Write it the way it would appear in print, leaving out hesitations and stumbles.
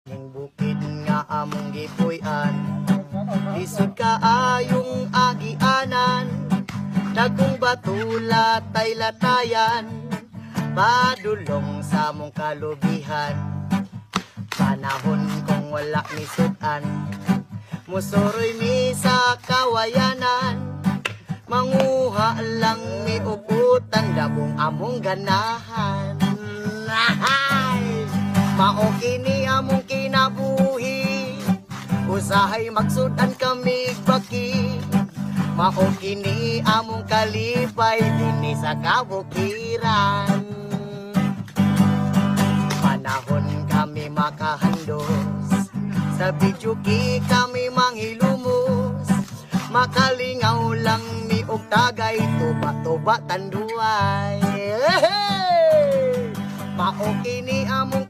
Ning bukid nga among gipuy-an, lisod kaayong agianan, dagkong batula tay latayan, padulong sa among kalubihan. Panahon kong wala ni sudan, musuroy mi sa kawayanan, manguha lang mi uputan, dabong among ganahan. Mao kini among kinabuhi, usahay magsudan kami baki. Mao kini among kalipay dinhi sa kabukiran. Panahon kami makahandos, sa bidyuki kami manghilumos, makalingaw lang mi og tagay, tuba-tuba tanduay. Mao kini among